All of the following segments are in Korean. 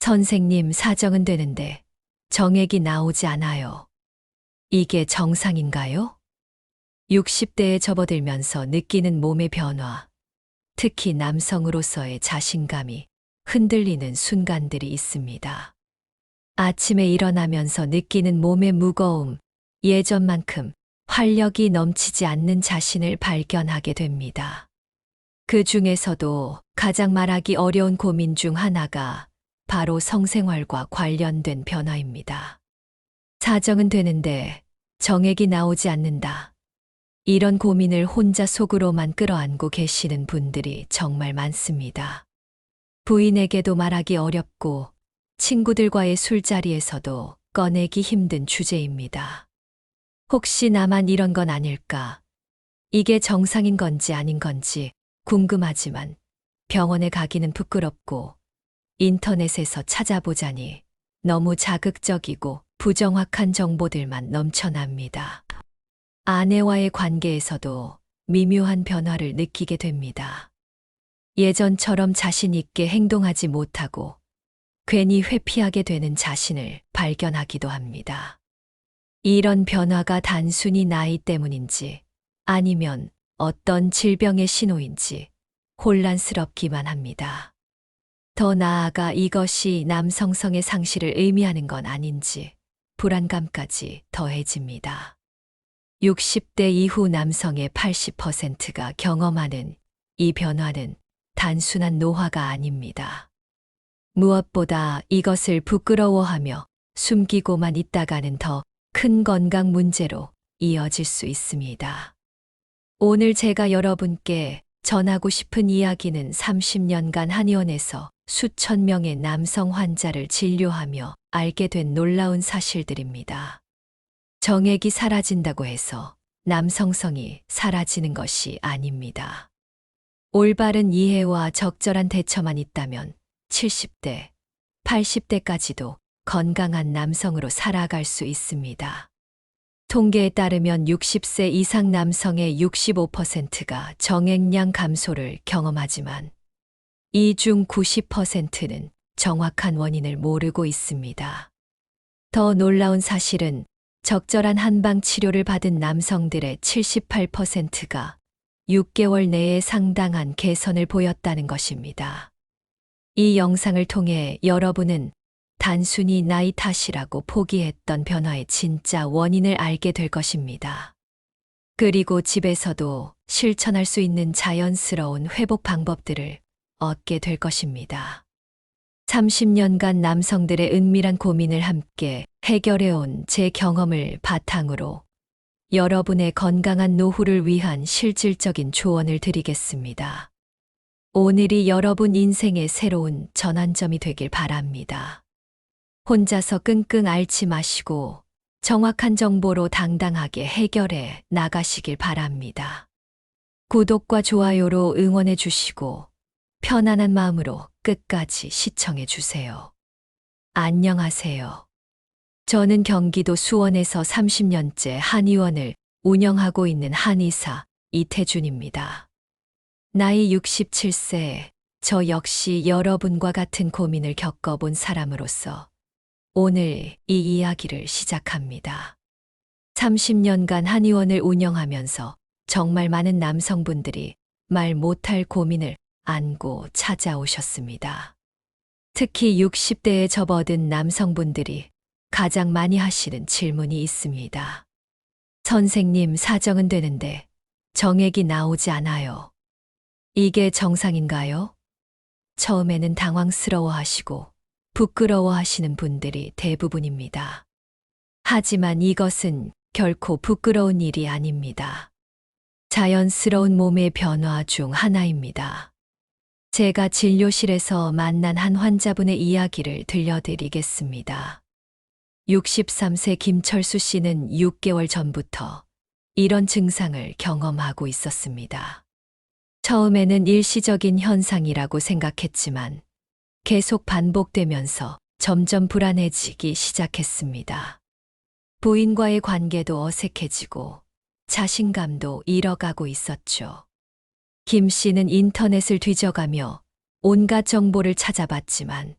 선생님, 사정은 되는데 정액이 나오지 않아요. 이게 정상인가요? 60대에 접어들면서 느끼는 몸의 변화, 특히 남성으로서의 자신감이 흔들리는 순간들이 있습니다. 아침에 일어나면서 느끼는 몸의 무거움, 예전만큼 활력이 넘치지 않는 자신을 발견하게 됩니다. 그 중에서도 가장 말하기 어려운 고민 중 하나가 바로 성생활과 관련된 변화입니다. 사정은 되는데 정액이 나오지 않는다. 이런 고민을 혼자 속으로만 끌어안고 계시는 분들이 정말 많습니다. 부인에게도 말하기 어렵고 친구들과의 술자리에서도 꺼내기 힘든 주제입니다. 혹시 나만 이런 건 아닐까? 이게 정상인 건지 아닌 건지 궁금하지만 병원에 가기는 부끄럽고 인터넷에서 찾아보자니 너무 자극적이고 부정확한 정보들만 넘쳐납니다. 아내와의 관계에서도 미묘한 변화를 느끼게 됩니다. 예전처럼 자신 있게 행동하지 못하고 괜히 회피하게 되는 자신을 발견하기도 합니다. 이런 변화가 단순히 나이 때문인지 아니면 어떤 질병의 신호인지 혼란스럽기만 합니다. 더 나아가 이것이 남성성의 상실을 의미하는 건 아닌지 불안감까지 더해집니다. 60대 이후 남성의 80%가 경험하는 이 변화는 단순한 노화가 아닙니다. 무엇보다 이것을 부끄러워하며 숨기고만 있다가는 더 큰 건강 문제로 이어질 수 있습니다. 오늘 제가 여러분께 전하고 싶은 이야기는 30년간 한의원에서 수천 명의 남성 환자를 진료하며 알게 된 놀라운 사실들입니다. 정액이 사라진다고 해서 남성성이 사라지는 것이 아닙니다. 올바른 이해와 적절한 대처만 있다면 70대, 80대까지도 건강한 남성으로 살아갈 수 있습니다. 통계에 따르면 60세 이상 남성의 65%가 정액량 감소를 경험하지만 이 중 90%는 정확한 원인을 모르고 있습니다. 더 놀라운 사실은 적절한 한방 치료를 받은 남성들의 78%가 6개월 내에 상당한 개선을 보였다는 것입니다. 이 영상을 통해 여러분은 단순히 나이 탓이라고 포기했던 변화의 진짜 원인을 알게 될 것입니다. 그리고 집에서도 실천할 수 있는 자연스러운 회복 방법들을 얻게 될 것입니다. 30년간 남성들의 은밀한 고민을 함께 해결해온 제 경험을 바탕으로 여러분의 건강한 노후를 위한 실질적인 조언을 드리겠습니다. 오늘이 여러분 인생의 새로운 전환점이 되길 바랍니다. 혼자서 끙끙 앓지 마시고 정확한 정보로 당당하게 해결해 나가시길 바랍니다. 구독과 좋아요로 응원해 주시고 편안한 마음으로 끝까지 시청해 주세요. 안녕하세요. 저는 경기도 수원에서 30년째 한의원을 운영하고 있는 한의사 이태준입니다. 나이 67세, 저 역시 여러분과 같은 고민을 겪어본 사람으로서 오늘 이 이야기를 시작합니다. 30년간 한의원을 운영하면서 정말 많은 남성분들이 말 못할 고민을 안고 찾아오셨습니다. 특히 60대에 접어든 남성분들이 가장 많이 하시는 질문이 있습니다. 선생님, 사정은 되는데 정액이 나오지 않아요. 이게 정상인가요? 처음에는 당황스러워하시고 부끄러워하시는 분들이 대부분입니다. 하지만 이것은 결코 부끄러운 일이 아닙니다. 자연스러운 몸의 변화 중 하나입니다. 제가 진료실에서 만난 한 환자분의 이야기를 들려드리겠습니다. 63세 김철수 씨는 6개월 전부터 이런 증상을 경험하고 있었습니다. 처음에는 일시적인 현상이라고 생각했지만 계속 반복되면서 점점 불안해지기 시작했습니다. 부인과의 관계도 어색해지고 자신감도 잃어가고 있었죠. 김 씨는 인터넷을 뒤져가며 온갖 정보를 찾아봤지만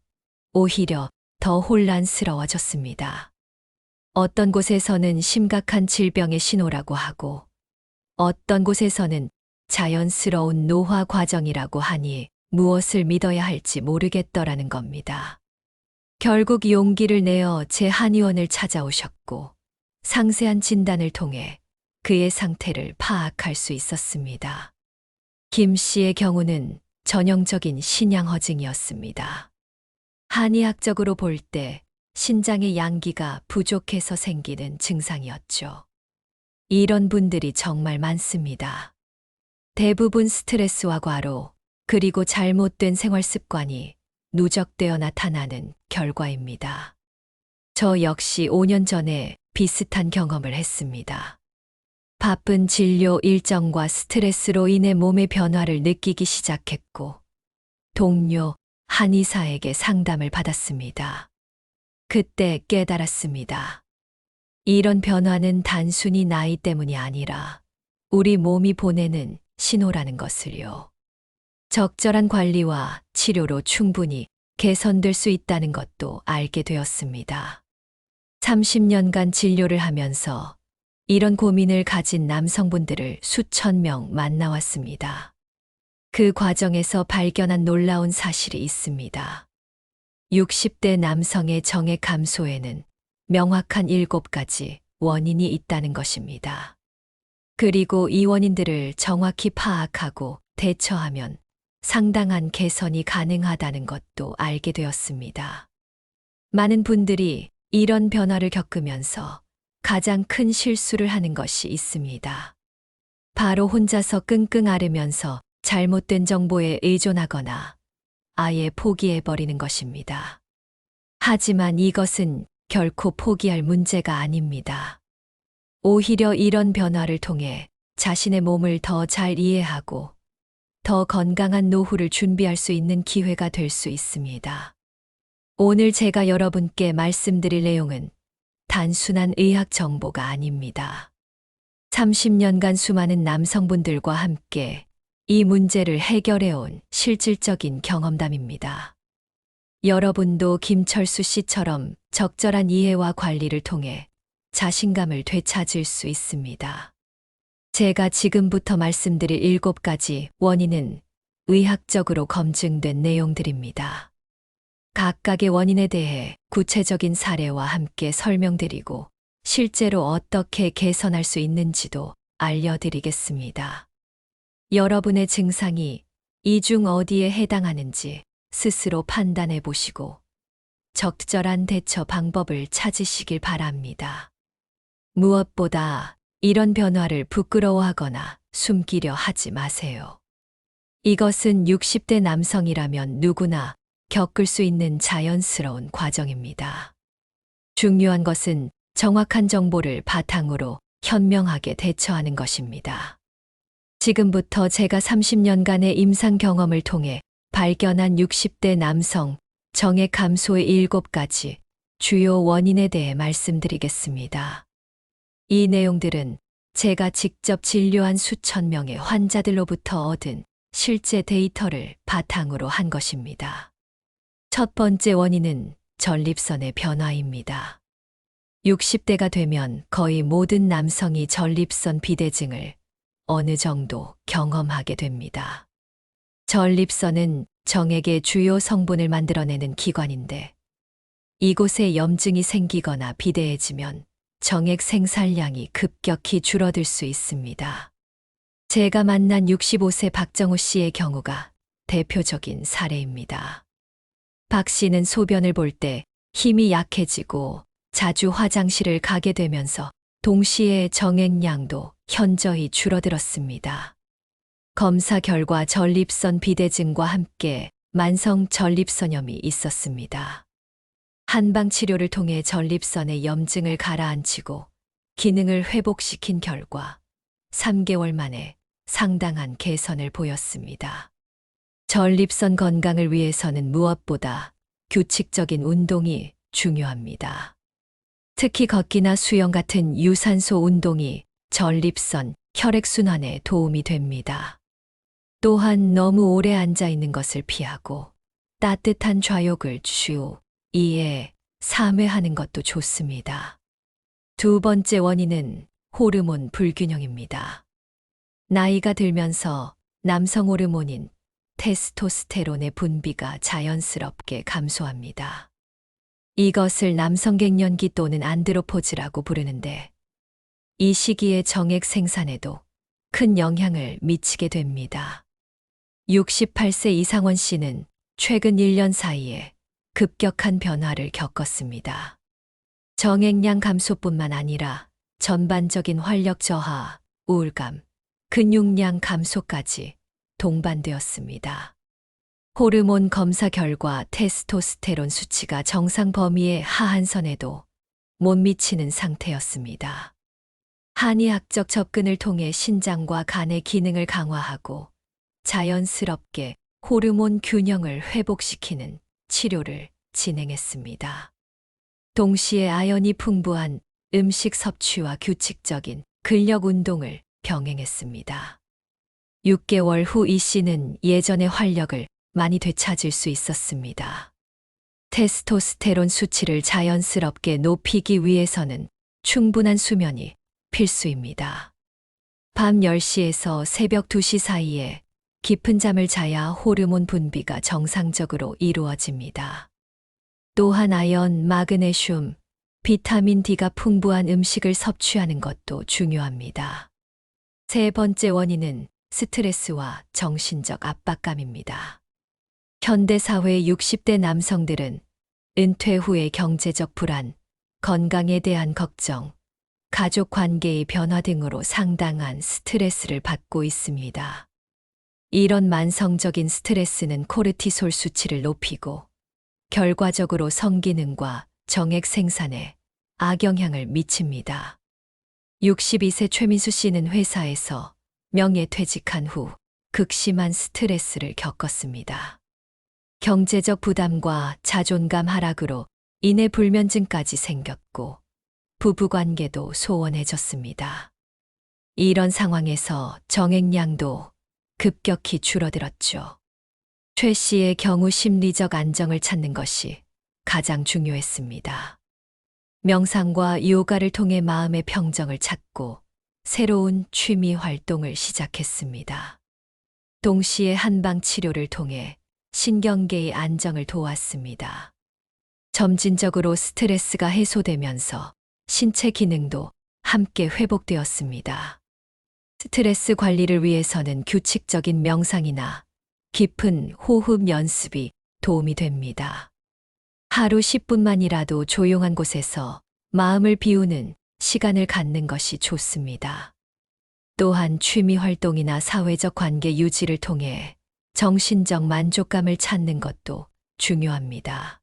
오히려 더 혼란스러워졌습니다. 어떤 곳에서는 심각한 질병의 신호라고 하고 어떤 곳에서는 자연스러운 노화 과정이라고 하니 무엇을 믿어야 할지 모르겠더라는 겁니다. 결국 용기를 내어 제 한의원을 찾아오셨고 상세한 진단을 통해 그의 상태를 파악할 수 있었습니다. 김 씨의 경우는 전형적인 신양허증이었습니다. 한의학적으로 볼 때 신장의 양기가 부족해서 생기는 증상이었죠. 이런 분들이 정말 많습니다. 대부분 스트레스와 과로, 그리고 잘못된 생활 습관이 누적되어 나타나는 결과입니다. 저 역시 5년 전에 비슷한 경험을 했습니다. 바쁜 진료 일정과 스트레스로 인해 몸의 변화를 느끼기 시작했고, 동료 한의사에게 상담을 받았습니다. 그때 깨달았습니다. 이런 변화는 단순히 나이 때문이 아니라 우리 몸이 보내는 신호라는 것을요. 적절한 관리와 치료로 충분히 개선될 수 있다는 것도 알게 되었습니다. 30년간 진료를 하면서 이런 고민을 가진 남성분들을 수천 명 만나왔습니다. 그 과정에서 발견한 놀라운 사실이 있습니다. 60대 남성의 정액 감소에는 명확한 7가지 원인이 있다는 것입니다. 그리고 이 원인들을 정확히 파악하고 대처하면 상당한 개선이 가능하다는 것도 알게 되었습니다. 많은 분들이 이런 변화를 겪으면서 가장 큰 실수를 하는 것이 있습니다. 바로 혼자서 끙끙 앓으면서 잘못된 정보에 의존하거나 아예 포기해버리는 것입니다. 하지만 이것은 결코 포기할 문제가 아닙니다. 오히려 이런 변화를 통해 자신의 몸을 더 잘 이해하고 더 건강한 노후를 준비할 수 있는 기회가 될 수 있습니다. 오늘 제가 여러분께 말씀드릴 내용은 단순한 의학 정보가 아닙니다. 30년간 수많은 남성분들과 함께 이 문제를 해결해온 실질적인 경험담입니다. 여러분도 김철수 씨처럼 적절한 이해와 관리를 통해 자신감을 되찾을 수 있습니다. 제가 지금부터 말씀드릴 7가지 원인은 의학적으로 검증된 내용들입니다. 각각의 원인에 대해 구체적인 사례와 함께 설명드리고 실제로 어떻게 개선할 수 있는지도 알려드리겠습니다. 여러분의 증상이 이 중 어디에 해당하는지 스스로 판단해 보시고 적절한 대처 방법을 찾으시길 바랍니다. 무엇보다 이런 변화를 부끄러워하거나 숨기려 하지 마세요. 이것은 60대 남성이라면 누구나 겪을 수 있는 자연스러운 과정입니다. 중요한 것은 정확한 정보를 바탕으로 현명하게 대처하는 것입니다. 지금부터 제가 30년간의 임상 경험을 통해 발견한 60대 남성 정액 감소의 7가지 주요 원인에 대해 말씀드리겠습니다. 이 내용들은 제가 직접 진료한 수천 명의 환자들로부터 얻은 실제 데이터를 바탕으로 한 것입니다. 첫 번째 원인은 전립선의 변화입니다. 60대가 되면 거의 모든 남성이 전립선 비대증을 어느 정도 경험하게 됩니다. 전립선은 정액의 주요 성분을 만들어내는 기관인데 이곳에 염증이 생기거나 비대해지면 정액 생산량이 급격히 줄어들 수 있습니다. 제가 만난 65세 박정호 씨의 경우가 대표적인 사례입니다. 박 씨는 소변을 볼 때 힘이 약해지고 자주 화장실을 가게 되면서 동시에 정액량도 현저히 줄어들었습니다. 검사 결과 전립선 비대증과 함께 만성 전립선염이 있었습니다. 한방 치료를 통해 전립선의 염증을 가라앉히고 기능을 회복시킨 결과 3개월 만에 상당한 개선을 보였습니다. 전립선 건강을 위해서는 무엇보다 규칙적인 운동이 중요합니다. 특히 걷기나 수영 같은 유산소 운동이 전립선, 혈액순환에 도움이 됩니다. 또한 너무 오래 앉아 있는 것을 피하고 따뜻한 좌욕을 주 2회, 3회 하는 것도 좋습니다. 두 번째 원인은 호르몬 불균형입니다. 나이가 들면서 남성 호르몬인 테스토스테론의 분비가 자연스럽게 감소합니다. 이것을 남성 갱년기 또는 안드로포즈라고 부르는데 이 시기의 정액 생산에도 큰 영향을 미치게 됩니다. 68세 이상원 씨는 최근 1년 사이에 급격한 변화를 겪었습니다. 정액량 감소뿐만 아니라 전반적인 활력 저하, 우울감, 근육량 감소까지 동반되었습니다. 호르몬 검사 결과 테스토스테론 수치가 정상 범위의 하한선에도 못 미치는 상태였습니다. 한의학적 접근을 통해 신장과 간의 기능을 강화하고 자연스럽게 호르몬 균형을 회복시키는 치료를 진행했습니다. 동시에 아연이 풍부한 음식 섭취와 규칙적인 근력 운동을 병행했습니다. 6개월 후 이 씨는 예전의 활력을 많이 되찾을 수 있었습니다. 테스토스테론 수치를 자연스럽게 높이기 위해서는 충분한 수면이 필수입니다. 밤 10시에서 새벽 2시 사이에 깊은 잠을 자야 호르몬 분비가 정상적으로 이루어집니다. 또한 아연, 마그네슘, 비타민 D가 풍부한 음식을 섭취하는 것도 중요합니다. 세 번째 원인은 스트레스와 정신적 압박감입니다. 현대사회 60대 남성들은 은퇴 후의 경제적 불안, 건강에 대한 걱정, 가족 관계의 변화 등으로 상당한 스트레스를 받고 있습니다. 이런 만성적인 스트레스는 코르티솔 수치를 높이고 결과적으로 성기능과 정액 생산에 악영향을 미칩니다. 62세 최민수 씨는 회사에서 명예퇴직한 후 극심한 스트레스를 겪었습니다. 경제적 부담과 자존감 하락으로 인해 불면증까지 생겼고 부부관계도 소원해졌습니다. 이런 상황에서 정액량도 급격히 줄어들었죠. 최 씨의 경우 심리적 안정을 찾는 것이 가장 중요했습니다. 명상과 요가를 통해 마음의 평정을 찾고 새로운 취미 활동을 시작했습니다. 동시에 한방 치료를 통해 신경계의 안정을 도왔습니다. 점진적으로 스트레스가 해소되면서 신체 기능도 함께 회복되었습니다. 스트레스 관리를 위해서는 규칙적인 명상이나 깊은 호흡 연습이 도움이 됩니다. 하루 10분만이라도 조용한 곳에서 마음을 비우는 시간을 갖는 것이 좋습니다. 또한 취미 활동이나 사회적 관계 유지를 통해 정신적 만족감을 찾는 것도 중요합니다.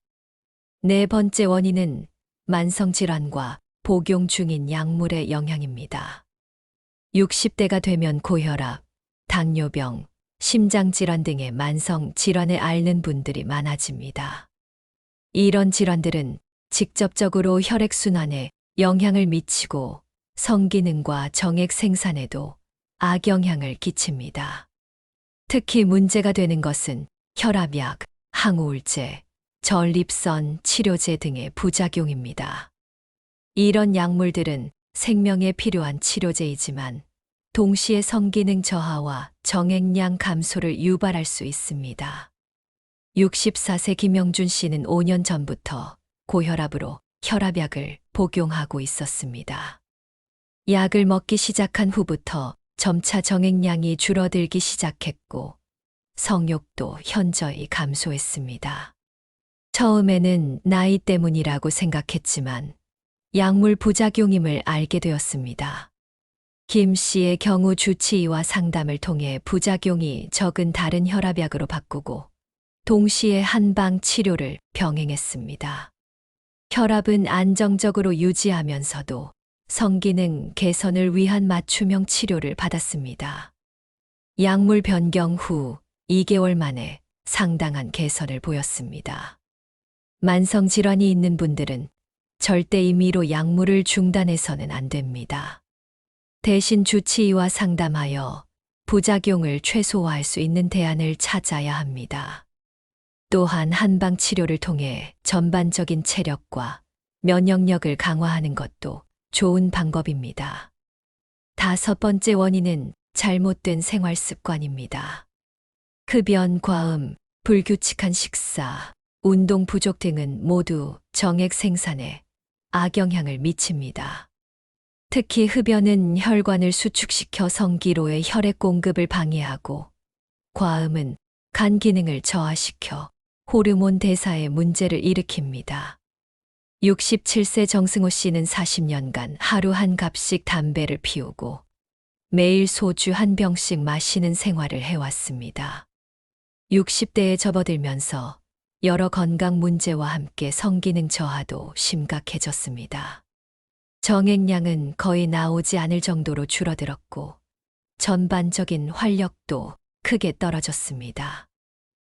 네 번째 원인은 만성질환과 복용 중인 약물의 영향입니다. 60대가 되면 고혈압, 당뇨병, 심장질환 등의 만성 질환에 앓는 분들이 많아집니다. 이런 질환들은 직접적으로 혈액순환에 영향을 미치고 성기능과 정액 생산에도 악영향을 끼칩니다. 특히 문제가 되는 것은 혈압약, 항우울제, 전립선 치료제 등의 부작용입니다. 이런 약물들은 생명에 필요한 치료제이지만 동시에 성기능 저하와 정액량 감소를 유발할 수 있습니다. 64세 김영준 씨는 5년 전부터 고혈압으로 혈압약을 복용하고 있었습니다. 약을 먹기 시작한 후부터 점차 정액량이 줄어들기 시작했고 성욕도 현저히 감소했습니다. 처음에는 나이 때문이라고 생각했지만 약물 부작용임을 알게 되었습니다. 김 씨의 경우 주치의와 상담을 통해 부작용이 적은 다른 혈압약으로 바꾸고 동시에 한방 치료를 병행했습니다. 혈압은 안정적으로 유지하면서도 성기능 개선을 위한 맞춤형 치료를 받았습니다. 약물 변경 후 2개월 만에 상당한 개선을 보였습니다. 만성 질환이 있는 분들은 절대 임의로 약물을 중단해서는 안 됩니다. 대신 주치의와 상담하여 부작용을 최소화할 수 있는 대안을 찾아야 합니다. 또한 한방 치료를 통해 전반적인 체력과 면역력을 강화하는 것도 좋은 방법입니다. 다섯 번째 원인은 잘못된 생활 습관입니다. 흡연, 과음, 불규칙한 식사, 운동 부족 등은 모두 정액 생산에 악영향을 미칩니다. 특히 흡연은 혈관을 수축시켜 성기로의 혈액 공급을 방해하고, 과음은 간 기능을 저하시켜 호르몬 대사에 문제를 일으킵니다. 67세 정승호 씨는 40년간 하루 한 갑씩 담배를 피우고 매일 소주 한 병씩 마시는 생활을 해왔습니다. 60대에 접어들면서 여러 건강 문제와 함께 성기능 저하도 심각해졌습니다. 정액량은 거의 나오지 않을 정도로 줄어들었고 전반적인 활력도 크게 떨어졌습니다.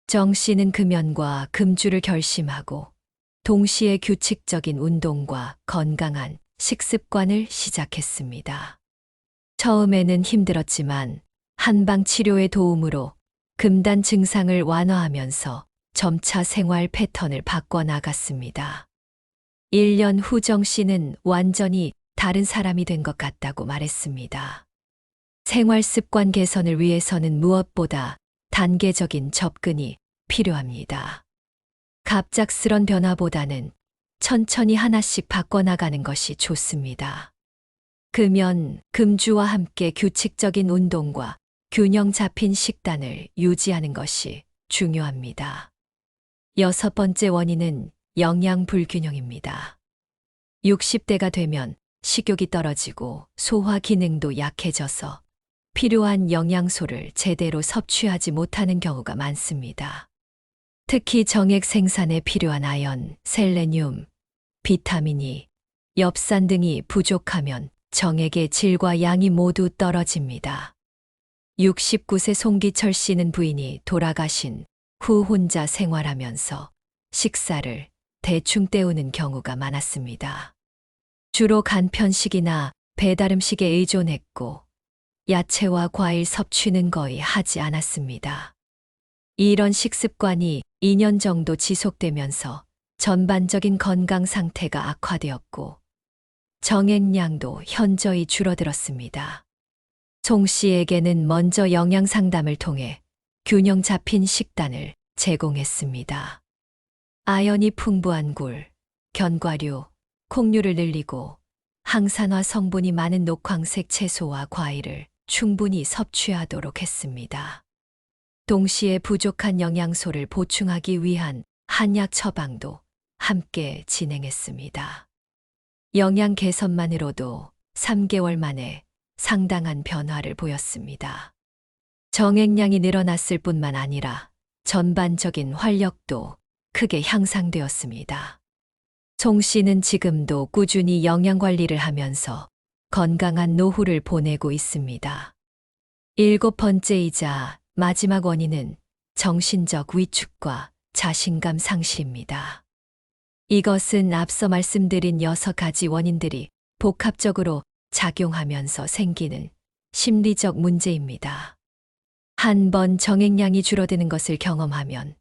정 씨는 금연과 금주를 결심하고 동시에 규칙적인 운동과 건강한 식습관을 시작했습니다. 처음에는 힘들었지만 한방 치료의 도움으로 금단 증상을 완화하면서 점차 생활 패턴을 바꿔나갔습니다. 1년 후 정 씨는 완전히 다른 사람이 된 것 같다고 말했습니다. 생활 습관 개선을 위해서는 무엇보다 단계적인 접근이 필요합니다. 갑작스런 변화보다는 천천히 하나씩 바꿔나가는 것이 좋습니다. 금연, 금주와 함께 규칙적인 운동과 균형 잡힌 식단을 유지하는 것이 중요합니다. 여섯 번째 원인은 영양 불균형입니다. 60대가 되면 식욕이 떨어지고 소화 기능도 약해져서 필요한 영양소를 제대로 섭취하지 못하는 경우가 많습니다. 특히 정액 생산에 필요한 아연, 셀레늄, 비타민 E, 엽산 등이 부족하면 정액의 질과 양이 모두 떨어집니다. 69세 송기철 씨는 부인이 돌아가신 후 혼자 생활하면서 식사를 대충 때우는 경우가 많았습니다. 주로 간편식이나 배달음식에 의존했고 야채와 과일 섭취는 거의 하지 않았습니다. 이런 식습관이 2년 정도 지속되면서 전반적인 건강 상태가 악화되었고 정액량도 현저히 줄어들었습니다. 송 씨에게는 먼저 영양 상담을 통해 균형 잡힌 식단을 제공했습니다. 아연이 풍부한 굴, 견과류, 콩류를 늘리고 항산화 성분이 많은 녹황색 채소와 과일을 충분히 섭취하도록 했습니다. 동시에 부족한 영양소를 보충하기 위한 한약 처방도 함께 진행했습니다. 영양 개선만으로도 3개월 만에 상당한 변화를 보였습니다. 정액량이 늘어났을 뿐만 아니라 전반적인 활력도 크게 향상되었습니다. 송 씨는 지금도 꾸준히 영양 관리를 하면서 건강한 노후를 보내고 있습니다. 일곱 번째이자 마지막 원인은 정신적 위축과 자신감 상실입니다. 이것은 앞서 말씀드린 6가지 원인들이 복합적으로 작용하면서 생기는 심리적 문제입니다. 한 번 정액량이 줄어드는 것을 경험하면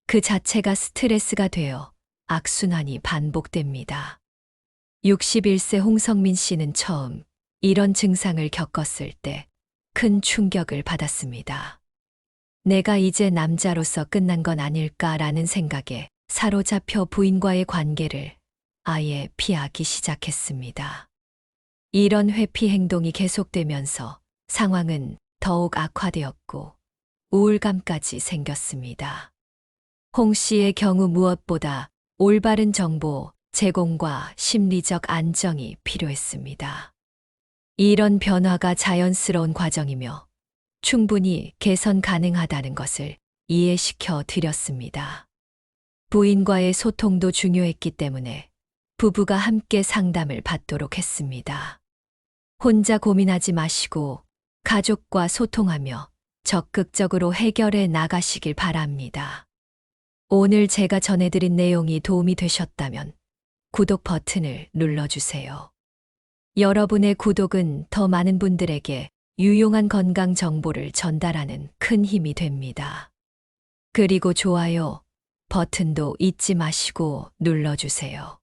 그 자체가 스트레스가 되어 악순환이 반복됩니다. 61세 홍성민 씨는 처음 이런 증상을 겪었을 때 큰 충격을 받았습니다. 내가 이제 남자로서 끝난 건 아닐까라는 생각에 사로잡혀 부인과의 관계를 아예 피하기 시작했습니다. 이런 회피 행동이 계속되면서 상황은 더욱 악화되었고 우울감까지 생겼습니다. 홍 씨의 경우 무엇보다 올바른 정보 제공과 심리적 안정이 필요했습니다. 이런 변화가 자연스러운 과정이며 충분히 개선 가능하다는 것을 이해시켜 드렸습니다. 부인과의 소통도 중요했기 때문에 부부가 함께 상담을 받도록 했습니다. 혼자 고민하지 마시고 가족과 소통하며 적극적으로 해결해 나가시길 바랍니다. 오늘 제가 전해드린 내용이 도움이 되셨다면 구독 버튼을 눌러주세요. 여러분의 구독은 더 많은 분들에게 유용한 건강 정보를 전달하는 큰 힘이 됩니다. 그리고 좋아요, 버튼도 잊지 마시고 눌러주세요.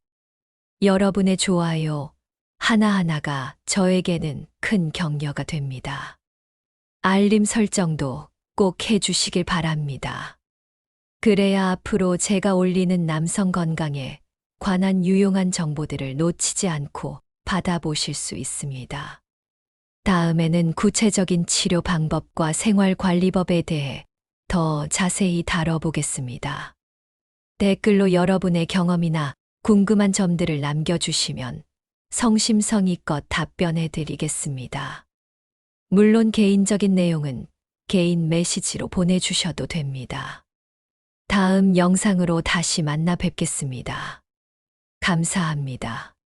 여러분의 좋아요 하나하나가 저에게는 큰 격려가 됩니다. 알림 설정도 꼭 해주시길 바랍니다. 그래야 앞으로 제가 올리는 남성 건강에 관한 유용한 정보들을 놓치지 않고 받아보실 수 있습니다. 다음에는 구체적인 치료 방법과 생활관리법에 대해 더 자세히 다뤄보겠습니다. 댓글로 여러분의 경험이나 궁금한 점들을 남겨주시면 성심성의껏 답변해 드리겠습니다. 물론 개인적인 내용은 개인 메시지로 보내주셔도 됩니다. 다음 영상으로 다시 만나 뵙겠습니다. 감사합니다.